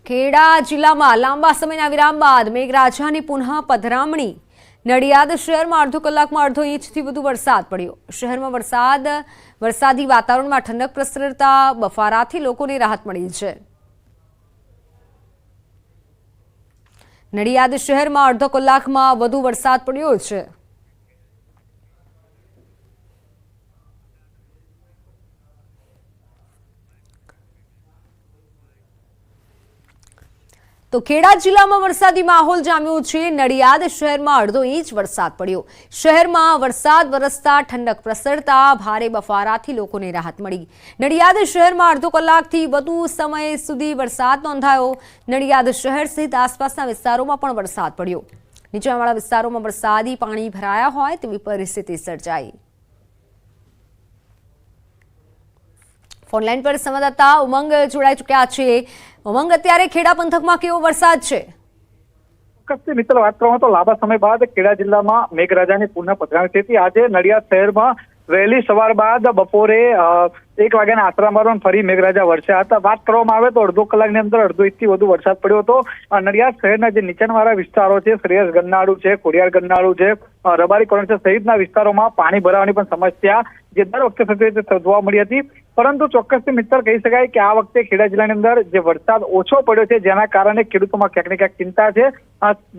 ખેડા જિલ્લામાં લાંબા સમયના વિરામ બાદ મેઘરાજાની પુનઃ પધરામણી। નડિયાદ શહેરમાં અડધો કલાકમાં અડધો ઇંચથી વધુ વરસાદ પડ્યો। શહેરમાં વરસાદી વાતાવરણમાં ઠંડક પ્રસરતા બફારાથી લોકોને રાહત મળી છે। નડિયાદ શહેરમાં અડધો કલાકમાં વધુ વરસાદ પડ્યો છે। તો ખેડા જિલ્લામાં વરસાદી માહોલ જામ્યો છે। નડિયાદ શહેરમાં અડધો ઇંચ વરસાદ પડ્યો। શહેરમાં વરસાદ વરસતા ઠંડક પ્રસરતા ભારે બફારાથી લોકોને રાહત મળી। નડિયાદ શહેરમાં અડધો કલાકથી વધુ સમય સુધી વરસાદ નોંધાયો। નડિયાદ શહેર સહિત આસપાસના વિસ્તારોમાં પણ વરસાદ પડ્યો। નીચાણવાળા વિસ્તારોમાં વરસાદી પાણી ભરાયા હોય તેવી પરિસ્થિતિ સર્જાઈ। ફોનલાઈન પર સંવાદદાતા ઉમંગ જોડાઈ ચૂક્યા છે। ઉમંગ, અત્યારે ખેડા પંથકમાં કેવો વરસાદ છે? ચોક્કસથી મિત્ર વાત કરવામાં તો લાંબા સમય બાદ ખેડા જિલ્લામાં મેઘરાજાની પુનઃ પધરામણી થઈ। આજે નડિયાદ શહેરમાં વહેલી સવાર બાદ બપોરે 1 વાગ્યાના આસરામાં ફરી મેઘરાજા વરસ્યા હતા। વાત કરવામાં આવે તો અડધો કલાકની અંદર અડધો ઇંચથી વધુ વરસાદ પડ્યો હતો। નડિયાદ શહેરના જે નીચાણવાળા વિસ્તારો છે, શ્રેયસ ગન્નાળુ છે, ખોડિયાર ગન્નાળુ છે, રબારી કોલોની છે સહિતના વિસ્તારોમાં પાણી ભરાવાની પણ સમસ્યા જે દર વખતે થતી હોય તે જોવા મળી હતી। પરંતુ ચોક્કસથી મિત્ર કહી શકાય કે આ વખતે ખેડા જિલ્લાની અંદર જે વરસાદ ઓછો પડ્યો છે જેના કારણે ખેડૂતોમાં ક્યાંક ને ક્યાંક ચિંતા છે।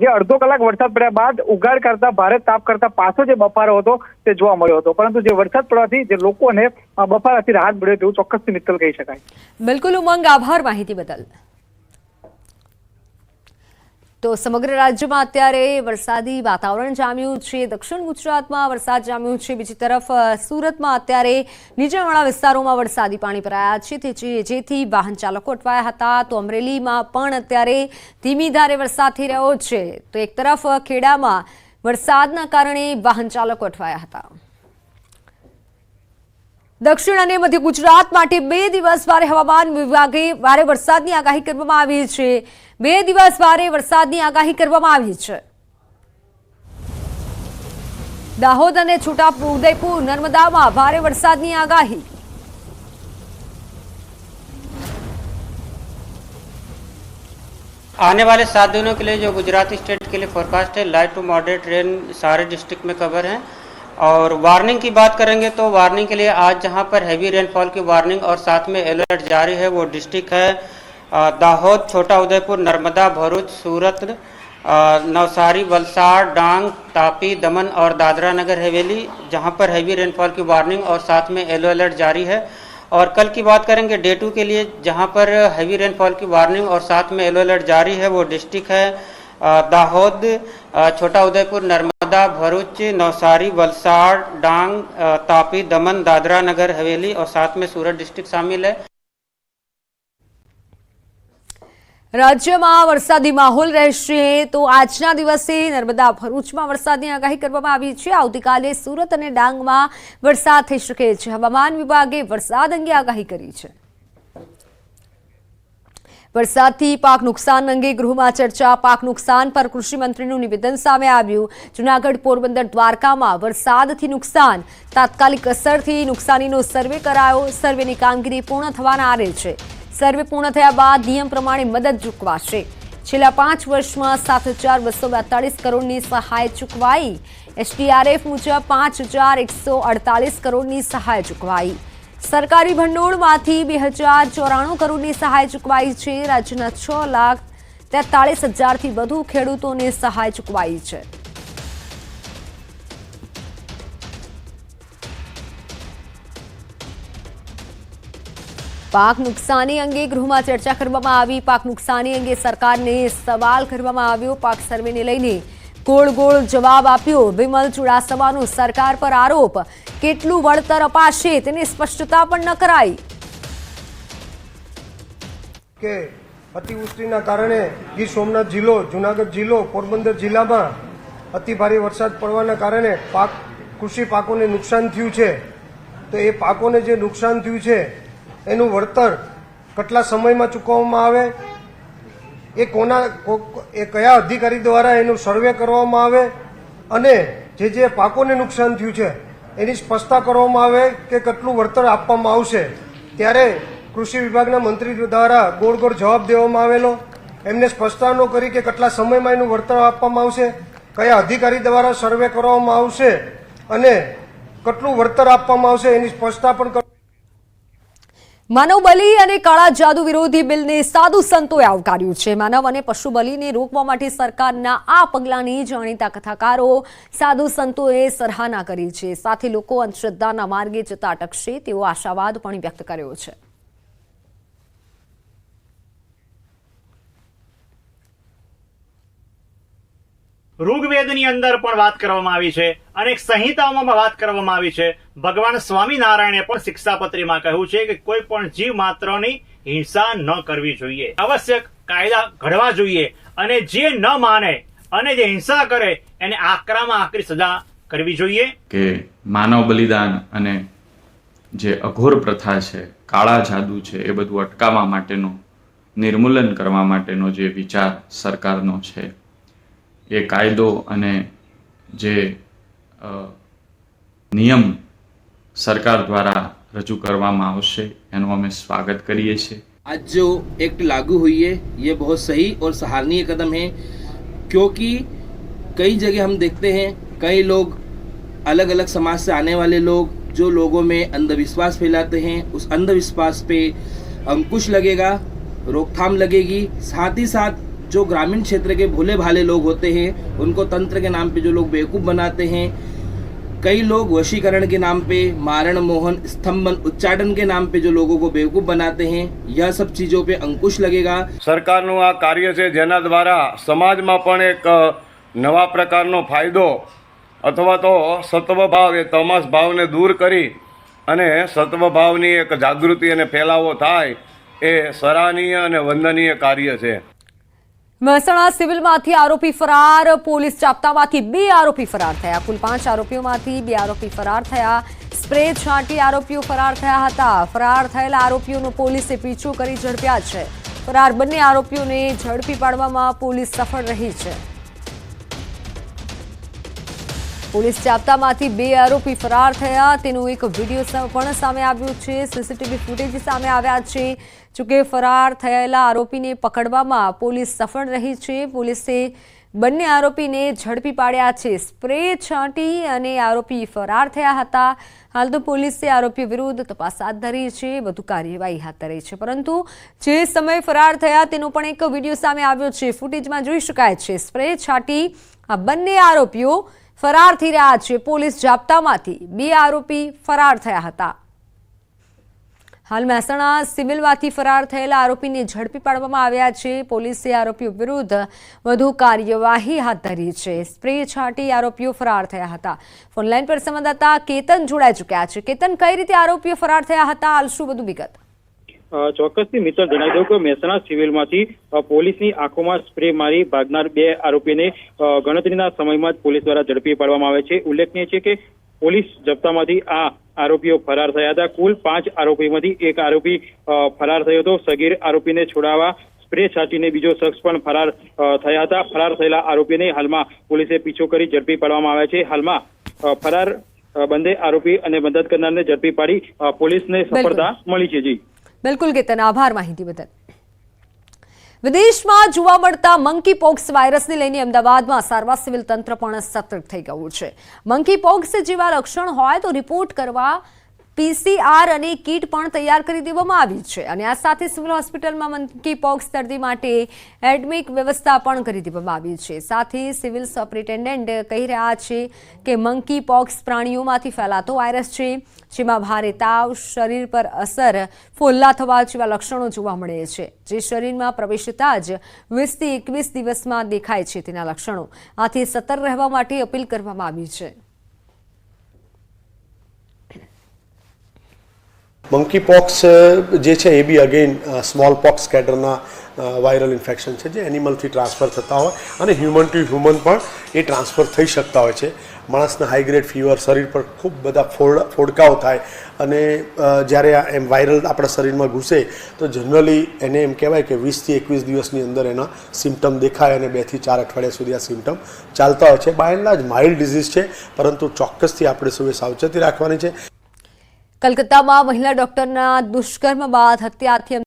જે અડધો કલાક વરસાદ પડ્યા બાદ ઉઘાડ કરતા ભારે તાપ કરતા પાછો જે બફારો હતો તે જોવા મળ્યો હતો, પરંતુ જે વરસાદ પડવાથી જે લોકોને બફારાથી રાહત મળ્યો તેવું ચોક્કસથી મિત્ર કહી શકાય। બિલકુલ ઉમંગ, આભાર માહિતી બદલ। તો સમગ્ર રાજ્યમાં અત્યારે વરસાદી વાતાવરણ જામ્યું છે। દક્ષિણ ગુજરાતમાં વરસાદ જામ્યો છે। બીજી તરફ સુરતમાં અત્યારે નીચાણવાળા વિસ્તારોમાં વરસાદી પાણી ભરાયા છે જેથી વાહન ચાલકો અટવાયા હતા। તો અમરેલીમાં પણ અત્યારે ધીમી ધારે વરસાદ થઈ રહ્યો છે। તો એક તરફ ખેડામાં વરસાદના કારણે વાહન ચાલકો અટવાયા હતા। દક્ષિણ અને મધ્ય ગુજરાત માટે 2 દિવસ ભારે હવામાન વિભાગે ભારે વરસાદની આગાહી કરવામાં આવી છે। 2 દિવસ ભારે વરસાદની આગાહી કરવામાં આવી છે। દાહોદ અને છોટાઉદેપુર નર્મદામાં ભારે વરસાદની આગાહી। आने वाले 7 दिनों के लिए जो गुजरात स्टेट के लिए फोरकास्ट है, लाइट टू मॉडरेट रेन सारे डिस्ट्रिक्ट में कवर है। और वार्निंग की बात करेंगे तो वार्निंग के लिए आज जहां पर हैवी रेनफॉल की वार्निंग और साथ में अलर्ट जारी है वो डिस्ट्रिक्ट है दाहोद, छोटा उदयपुर, नर्मदा, भरूच, सूरत, नवसारी, वलसाड़, डांग, तापी, दमन और दादरा नगर हवेली, जहां पर हैवी रेनफॉल की वार्निंग और साथ में येलो अलर्ट जारी है। और कल की बात करेंगे डे 2 के लिए जहां पर हैवी रेनफॉल की वार्निंग और साथ में येलो अलर्ट जारी है वो डिस्ट्रिक्ट है दाहोद, छोटा उदयपुर, नर्मदा, भरूच, नवसारी, वलसाड़, डांग, तापी, दमन, दादरा नगर हवेली और साथ में सूरत डिस्ट्रिक्ट शामिल है। રાજ્યમાં વરસાદી માહોલ રહેશે। તો આજના દિવસે નર્મદા, ભરૂચમાં વરસાદની આગાહી કરવામાં આવી છે। આવતીકાલે સુરત અને ડાંગમાં વરસાદ થઈ શકે છે। હવામાન વિભાગે વરસાદ અંગે આગાહી કરી છે। વરસાદથી પાક નુકસાન અંગે ગૃહમાં ચર્ચા। પાક નુકસાન પર કૃષિ મંત્રીનું નિવેદન સામે આવ્યું। જૂનાગઢ, પોરબંદર, દ્વારકામાં વરસાદથી નુકસાન, તાત્કાલિક અસરથી નુકસાનીનો સર્વે કરાયો। સર્વેની કામગીરી પૂર્ણ થવાના આરે છે। સર્વે પૂર્ણ થયા બાદ નિયમ પ્રમાણે મદદ ચૂકવાશે। છેલ્લા 5 વર્ષમાં 7,242 કરોડની સહાય ચૂકવાઈ। એસડીઆરએફ મુજબ 5,148 કરોડની સહાય ચૂકવાઈ। સરકારી ભંડોળમાંથી 2,094 કરોડની સહાય ચૂકવાઈ છે। રાજ્યના 6,43,000થી વધુ ખેડૂતોને સહાય ચૂકવાઈ છે। પાક નુકસાની અંગે ગૃહમાં ચર્ચા કરવામાં આવી। પાક નુકસાની અંગે સરકારને સવાલ કરવામાં આવ્યો। પાક સર્વેને લઈને ગોળ જવાબ આપ્યો। વિમલ ચુડાસમાનો સરકાર પર આરોપ, કેટલું વળતર અપાશે તેની સ્પષ્ટતા પણ ન કરાઈ। કે અતિવૃષ્ટિના કારણે ગીર સોમનાથ જિલ્લો, જૂનાગઢ જિલ્લો, પોરબંદર જિલ્લામાં અતિ ભારે વરસાદ પડવાના કારણે કૃષિ પાકોને નુકસાન થયું છે। તો એ પાકોને જે નુકસાન થયું છે એનું વળતર કેટલા સમયમાં ચૂકવવામાં આવે, એ કયા અધિકારી દ્વારા એનું સર્વે કરવામાં આવે અને જે પાકોને નુકસાન થયું છે એની સ્પષ્ટતા કરવામાં આવે કે કેટલું વળતર આપવામાં આવશે। ત્યારે કૃષિ વિભાગના મંત્રી દ્વારા ગોળ જવાબ દેવામાં આવેલો એમને સ્પષ્ટતા ન કરી કે કેટલા સમયમાં એનું વળતર આપવામાં આવશે, કયા અધિકારી દ્વારા સર્વે કરવામાં આવશે અને કેટલું વળતર આપવામાં આવશે એની સ્પષ્ટતા પણ માનવ બલિ અને કાળા જાદુ વિરોધી બિલને સાધુ સંતોએ આવકાર્યું છે. માનવ અને પશુ બલિને રોકવા માટે સરકારના આ પગલાંની જાણીતા કથાકારો સાધુ સંતોએ સરાહના કરી છે. સાથે લોકો અંધશ્રદ્ધાના માર્ગે જતા અટકશે તેવો આશાવાદ પણ વ્યક્ત કર્યો છે. ઋગ્વેદની અંદર પણ વાત કરવામાં આવી છે, અનેક સંહિતાઓમાં વાત કરવામાં આવી છે. ભગવાન સ્વામિનારાયણે પણ શિક્ષાપત્રીમાં કહ્યું છે કે કોઈ પણ જીવ માત્રની હિંસા ન કરવી જોઈએ. આવશ્યક કાયદા ઘડવા જોઈએ અને જે ન માને અને જે હિંસા કરે એને આકરામાં આકરી સજા કરવી જોઈએ. કે માનવ બલિદાન અને જે અઘોર પ્રથા છે, કાળા જાદુ છે, એ બધું અટકાવવા માટેનો, નિર્મૂલન કરવા માટેનો જે વિચાર સરકારનો છે, એ કાયદો અને જે નિયમ સરકાર દ્વારા રજૂ કરવામાં આવશે એનું અમે સ્વાગત કરીએ છીએ. आज जो एक्ट लागू हुई है ये बहुत सही और सराहनीय कदम है, क्योंकि कई जगह हम देखते हैं कई लोग अलग अलग समाज से आने वाले लोग जो लोगों में अंधविश्वास फैलाते हैं, उस अंधविश्वास पे अंकुश लगेगा, रोकथाम लगेगी. साथ ही साथ जो ग्रामीण क्षेत्र के भोले भाले लोग होते हैं उनको तंत्र के नाम पे जो लोग बेवकूफ़ बनाते हैं, कई लोग वशीकरण के नाम पे, मारण मोहन स्तंभन उच्चाटन के नाम पे जो लोगों को बेवकूफ़ बनाते हैं, यह सब चीज़ों पे अंकुश लगेगा. સરકારનું આ કાર્ય છે જેના દ્વારા સમાજમાં પણ એક નવા પ્રકારનો ફાયદો અથવા તો સત્વભાવ એ તમસ ભાવને દૂર કરી અને સત્વભાવની એક જાગૃતિ અને ફેલાવો થાય એ સરાહનીય અને વંદનીય કાર્ય છે. મહેસાણા સિવિલમાંથી આરોપી ફરાર. પોલીસ જાપ્તામાંથી 2 આરોપી ફરાર થયા. કુલ 5 આરોપીઓમાંથી 2 આરોપી ફરાર થયા. સ્પ્રે છાંટી આરોપીઓ ફરાર થયા હતા. ફરાર થયેલા આરોપીઓનો પોલીસે પીછો કરી ઝડપ્યા છે. ફરાર બંને આરોપીઓને ઝડપી પાડવામાં પોલીસ સફળ રહી છે. પોલીસ જાપ્તામાંથી 2 આરોપી ફરાર થયા તેનું એક વિડીયો પણ સામે આવ્યું છે. સીસીટીવી ફૂટેજ સામે આવ્યા છે. જોકે ફરાર થયેલા આરોપીને પકડવામાં પોલીસ સફળ રહી છે. પોલીસે બંને આરોપીને ઝડપી પાડ્યા છે. સ્પ્રે છાંટી અને આરોપી ફરાર થયા હતા. હાલ તો પોલીસે આરોપી વિરુદ્ધ તપાસ હાથ ધરી છે, વધુ કાર્યવાહી હાથ ધરી છે. પરંતુ જે સમયે ફરાર થયા તેનો પણ એક વિડીયો સામે આવ્યો છે. ફૂટેજમાં જોઈ શકાય છે સ્પ્રે છાંટી આ બંને આરોપીઓ ફરાર થઈ રહ્યા છે. પોલીસ જાપ્તામાંથી 2 આરોપી ફરાર થયા હતા. હાલ મહેસાણા સિવિલમાંથી ફરાર થયેલા આરોપીને ઝડપી પાડવામાં આવ્યા છે. પોલીસે આરોપીઓ વિરુદ્ધ વધુ કાર્યવાહી હાથ ધરી છે. સ્પ્રે છાંટી આરોપીઓ ફરાર થયા હતા. ફોનલાઈન પર સંવાદદાતા કેતન જોડાઈ ચૂક્યા છે. કેતન, કઈ રીતે આરોપીઓ ફરાર થયા હતા? હાલ શું બધું વિગત? ચોક્કસથી મિત્ર જણાવી દઉં કે મહેસાણા સિવિલમાંથી પોલીસની આંખોમાં સ્પ્રે મારી ભાગનાર 2 આરોપીને ગણતરીના સમયમાં જ પોલીસ દ્વારા ઝડપી પાડવામાં આવે છે. ઉલ્લેખનીય છે કે પોલીસ જપ્તામાંથી આ આરોપીઓ ફરાર થયા હતા. કુલ 5 આરોપીમાંથી 1 આરોપી ફરાર થયો હતો. સગીર આરોપીને છોડાવવા સ્પ્રે છાંટીને બીજો શખ્સ પણ ફરાર થયા હતા. ફરાર થયેલા આરોપીને હાલમાં પોલીસે પીછો કરી ઝડપી પાડવામાં આવ્યા છે. હાલમાં ફરાર બંને આરોપી અને મદદ કરનારને ઝડપી પાડી પોલીસને સફળતા મળી છે. જી બિલકુલ કેતન, આભાર માહિતી બદલ. વિદેશમાં જોવા મળતા મંકી પોક્સ વાયરસને લઈને અમદાવાદમાં સારવાર સિવિલ તંત્ર પણ સતર્ક થઈ ગયું છે. મંકી પોક્સ જેવા લક્ષણ હોય તો રિપોર્ટ કરવા PCR અને કીટ પણ તૈયાર કરી દેવામાં આવી છે. અને આ સાથે સિવિલ હોસ્પિટલમાં મંકી પોક્સ દર્દી માટે એડમિટ વ્યવસ્થા પણ કરી દેવામાં આવી છે. સાથે સિવિલ સુપ્રિન્ટેન્ડન્ટ કહી રહ્યા છે કે મંકી પોક્સ પ્રાણીઓમાંથી ફેલાતો વાયરસ છે, જેમાં ભારે તાવ, શરીર પર અસર, ફોલ્લા થવા જેવા લક્ષણો જોવા મળે છે, જે શરીરમાં પ્રવેશતા જ 20 થી 21 દિવસમાં દેખાય છે તેના લક્ષણો. આથી સતર્ક રહેવા માટે અપીલ કરવામાં આવી છે. મંકી પોક્સ જે છે એ બી અગેન સ્મોલ પોક્સ કેટરના વાયરલ ઇન્ફેક્શન છે જે એનિમલથી ટ્રાન્સફર થતા હોય અને હ્યુમન ટુ હ્યુમન પણ એ ટ્રાન્સફર થઈ શકતા હોય છે. માણસને હાઈ ગ્રેડ ફીવર, શરીર પર ખૂબ બધા ફોડકાઓ થાય અને જ્યારે એમ વાયરલ આપણા શરીરમાં ઘૂસે તો જનરલી એને એમ કહેવાય કે 20 થી 21 દિવસની અંદર એના સિમ્ટમ દેખાય અને 2 થી 4 અઠવાડિયા સુધી આ સિમ્ટમ ચાલતા હોય છે. By and large mild disease છે, પરંતુ ચોક્કસથી આપણે સૌએ સાવચેતી રાખવાની છે. કલકત્તામાં મહિલા ડોક્ટરના દુષ્કર્મ બાદ હત્યાથી